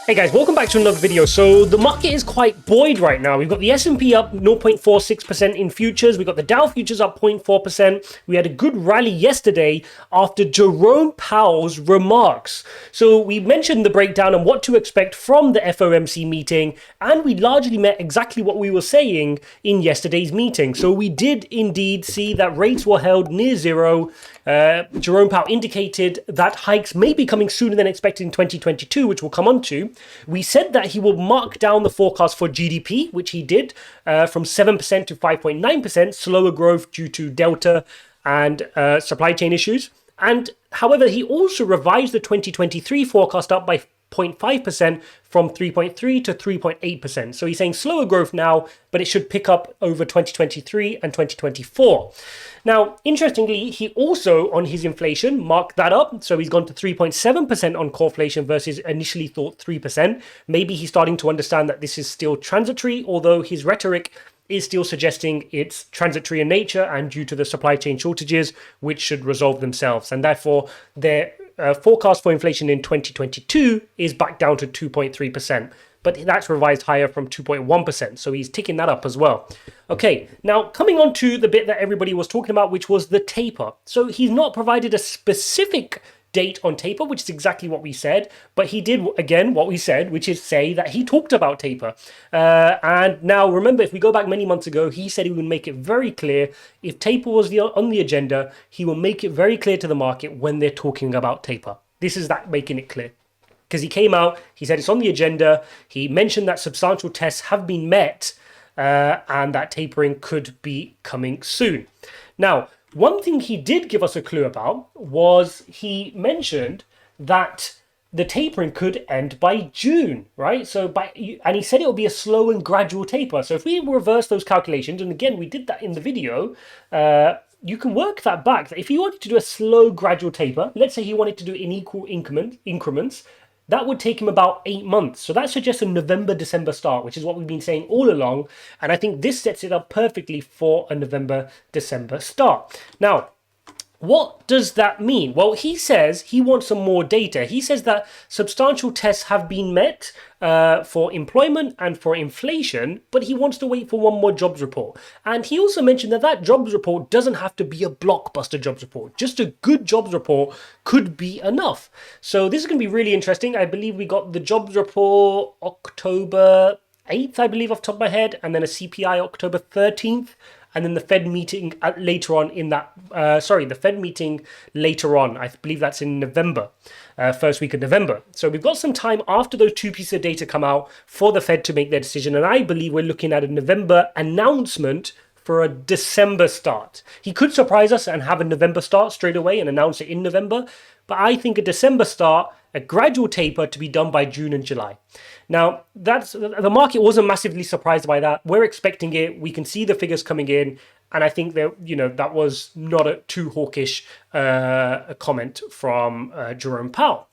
Hey guys, welcome back to another video. So the market is quite buoyed right now. We've got the S&P up 0.46% in futures. We've got the Dow futures up 0.4%. We had a good rally yesterday after Jerome Powell's remarks. So we mentioned the breakdown and what to expect from the FOMC meeting, and we largely met exactly what we were saying in yesterday's meeting. So we did indeed see that rates were held near zero. Jerome Powell indicated that hikes may be coming sooner than expected in 2022, which we'll come on to. We said that he will mark down the forecast for GDP, which he did, from 7% to 5.9%, slower growth due to Delta and supply chain issues. And however, he also revised the 2023 forecast up by 0.5% from 3.3 to 3.8%. So he's saying slower growth now, but it should pick up over 2023 and 2024. Now, interestingly, he also, on his inflation, marked that up. So he's gone to 3.7% on core inflation versus initially thought 3%. Maybe he's starting to understand that this is still transitory, although his rhetoric is still suggesting it's transitory in nature and due to the supply chain shortages, which should resolve themselves. And therefore, their forecast for inflation in 2022 is back down to 2.3%. But that's revised higher from 2.1%. So he's ticking that up as well. Okay, now coming on to the bit that everybody was talking about, which was the taper. So he's not provided a specific date on taper, which is exactly what we said, but he did again what we said, which is say that he talked about taper. And now remember, if we go back many months ago, he said he would make it very clear if taper was on the agenda, he will make it very clear to the market when they're talking about taper. This is that making it clear. Because he came out, he said it's on the agenda, he mentioned that substantial tests have been met, and that tapering could be coming soon. Now, one thing he did give us a clue about was he mentioned that the tapering could end by June, right? And he said it will be a slow and gradual taper. So if we reverse those calculations, and again, we did that in the video, you can work that back. If he wanted to do a slow gradual taper, let's say he wanted to do it in equal increments, that would take him about 8 months. So that suggests a November-December start, which is what we've been saying all along. And I think this sets it up perfectly for a November-December start. Now, what does that mean? Well, he says he wants some more data. He says that substantial tests have been met for employment and for inflation, but he wants to wait for one more jobs report. And he also mentioned that that jobs report doesn't have to be a blockbuster jobs report. Just a good jobs report could be enough. So this is going to be really interesting. I believe we got the jobs report October 8th, I believe, off the top of my head, and then a CPI October 13th. And then the Fed meeting later on in that, the Fed meeting later on, I believe that's in November, first week of November. So we've got some time after those two pieces of data come out for the Fed to make their decision. And I believe we're looking at a November announcement for a December start. He could surprise us and have a November start straight away and announce it in November. But I think a December start, a gradual taper to be done by June and July. Now, the market wasn't massively surprised by that. We're expecting it. We can see the figures coming in. And I think that was not a too hawkish comment from Jerome Powell.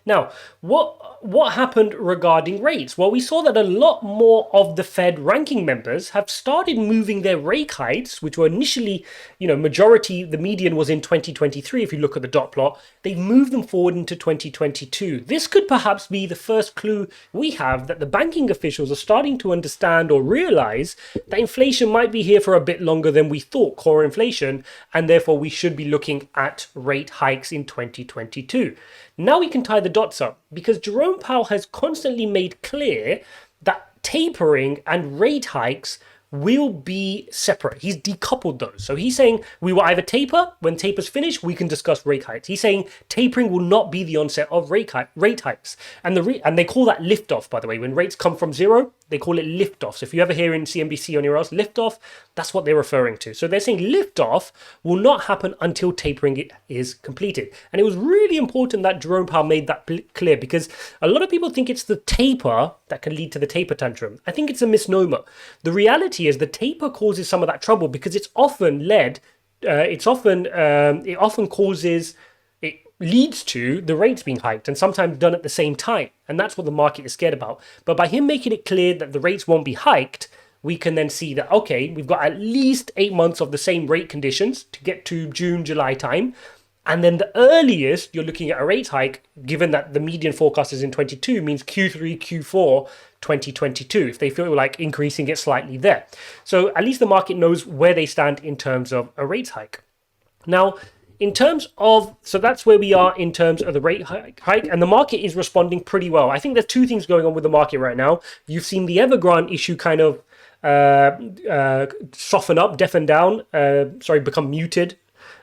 Now, what happened regarding rates? Well, we saw that a lot more of the Fed ranking members have started moving their rate hikes, which were initially, majority, the median was in 2023. If you look at the dot plot, they've moved them forward into 2022. This could perhaps be the first clue we have that the banking officials are starting to understand or realize that inflation might be here for a bit longer than we thought, core inflation, and therefore we should be looking at rate hikes in 2022. Now we can tie the dots up because Jerome Powell has constantly made clear that tapering and rate hikes will be separate. He's decoupled those. So he's saying we will either taper, when taper's finished, we can discuss rate hikes. He's saying tapering will not be the onset of rate hikes. And they call that liftoff, by the way. When rates come from zero, they call it liftoff. So if you ever hear in CNBC or anywhere else, liftoff, that's what they're referring to. So they're saying liftoff will not happen until tapering is completed. And it was really important that Jerome Powell made that clear because a lot of people think it's the taper that can lead to the taper tantrum. I think it's a misnomer. The reality is the taper causes some of that trouble because it's often leads to the rates being hiked and sometimes done at the same time. And that's what the market is scared about. But by him making it clear that the rates won't be hiked, we can then see that, okay, we've got at least 8 months of the same rate conditions to get to June, July time. And then the earliest you're looking at a rate hike, given that the median forecast is in 22, means Q3, Q4 2022, if they feel like increasing it slightly there. So at least the market knows where they stand in terms of a rate hike. Now, in terms of, so that's where we are in terms of the rate hike, and the market is responding pretty well. I think there's two things going on with the market right now. You've seen the Evergrande issue kind of soften up, deafen down, become muted.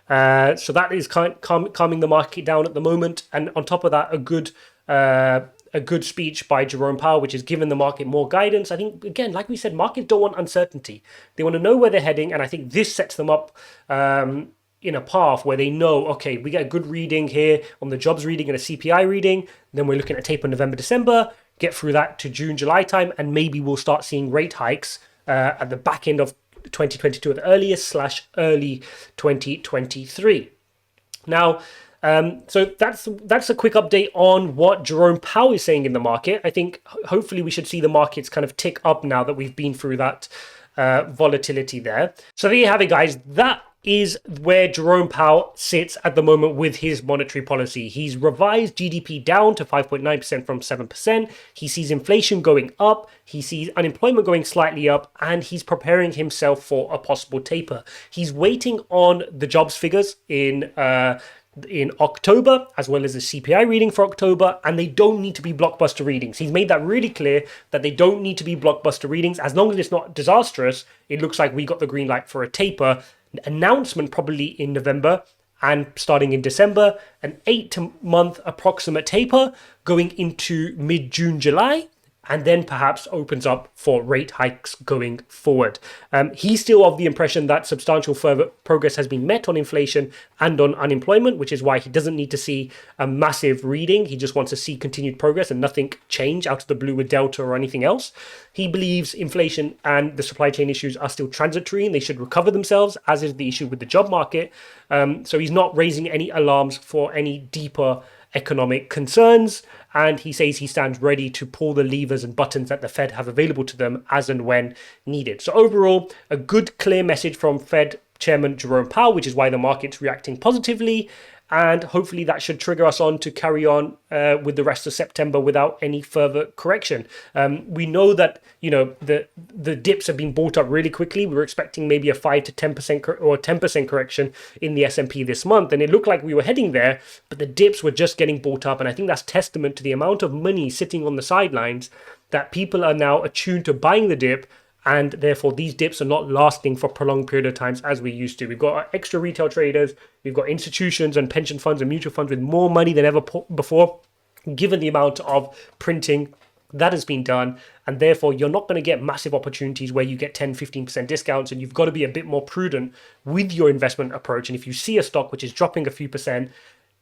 So that is calming the market down at the moment. And on top of that, a good speech by Jerome Powell, which has given the market more guidance. I think, again, like we said, markets don't want uncertainty. They want to know where they're heading. And I think this sets them up in a path where they know, okay, we get a good reading here on the jobs reading and a CPI reading. Then we're looking at taper November, December, get through that to June, July time. And maybe we'll start seeing rate hikes at the back end of 2022 at the earliest / early 2023. Now, so that's a quick update on what Jerome Powell is saying in the market. I think hopefully we should see the markets kind of tick up now that we've been through that volatility there. So there you have it, guys. That is where Jerome Powell sits at the moment with his monetary policy. He's revised GDP down to 5.9% from 7%. He sees inflation going up. He sees unemployment going slightly up, and he's preparing himself for a possible taper. He's waiting on the jobs figures in October, as well as the CPI reading for October, and they don't need to be blockbuster readings. He's made that really clear that they don't need to be blockbuster readings. As long as it's not disastrous, it looks like we got the green light for a taper. Announcement probably in November, and starting in December, an 8-month approximate taper going into mid-June, July, and then perhaps opens up for rate hikes going forward. He's still of the impression that substantial further progress has been met on inflation and on unemployment, which is why he doesn't need to see a massive reading. He just wants to see continued progress and nothing change out of the blue with Delta or anything else. He believes inflation and the supply chain issues are still transitory and they should recover themselves, as is the issue with the job market. So he's not raising any alarms for any deeper economic concerns, and he says he stands ready to pull the levers and buttons that the Fed have available to them as and when needed. So overall, a good, clear message from Fed Chairman Jerome Powell, which is why the market's reacting positively. And hopefully that should trigger us on to carry on with the rest of September without any further correction. We know that, the dips have been bought up really quickly. We were expecting maybe a 5 to 10% or 10% correction in the S&P this month, and it looked like we were heading there, but the dips were just getting bought up. And I think that's testament to the amount of money sitting on the sidelines that people are now attuned to buying the dip. And therefore, these dips are not lasting for a prolonged period of times as we used to. We've got extra retail traders, we've got institutions and pension funds and mutual funds with more money than ever before, given the amount of printing that has been done. And therefore, you're not going to get massive opportunities where you get 10, 15% discounts, and you've got to be a bit more prudent with your investment approach. And if you see a stock which is dropping a few percent,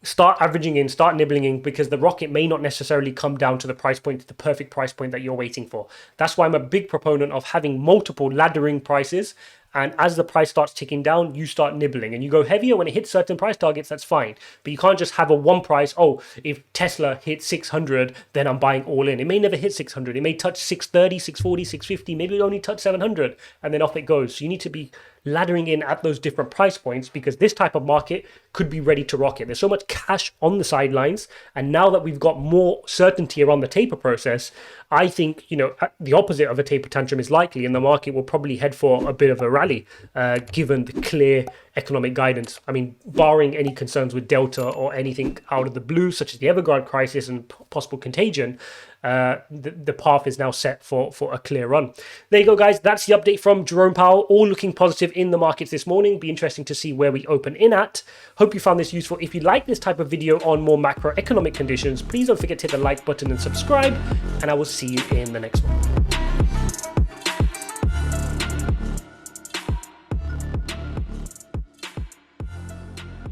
start averaging in, start nibbling in, because the rocket may not necessarily come down to the price point, the perfect price point that you're waiting for. That's why I'm a big proponent of having multiple laddering prices. And as the price starts ticking down, you start nibbling and you go heavier when it hits certain price targets. That's fine. But you can't just have a one price. Oh, if Tesla hits 600, then I'm buying all in. It may never hit 600. It may touch 630, 640, 650. Maybe it only touch 700 and then off it goes. So you need to be laddering in at those different price points, because this type of market could be ready to rocket. There's so much cash on the sidelines. And now that we've got more certainty around the taper process, I think, the opposite of a taper tantrum is likely, and the market will probably head for a bit of a rally, given the clear economic guidance. I mean, barring any concerns with Delta or anything out of the blue, such as the Evergrande crisis and possible contagion, the path is now set for a clear run. There you go, guys. That's the update from Jerome Powell. All looking positive in the markets this morning. Be interesting to see where we open in at. Hope you found this useful. If you like this type of video on more macroeconomic conditions, please don't forget to hit the like button and subscribe, and I will see you in the next one.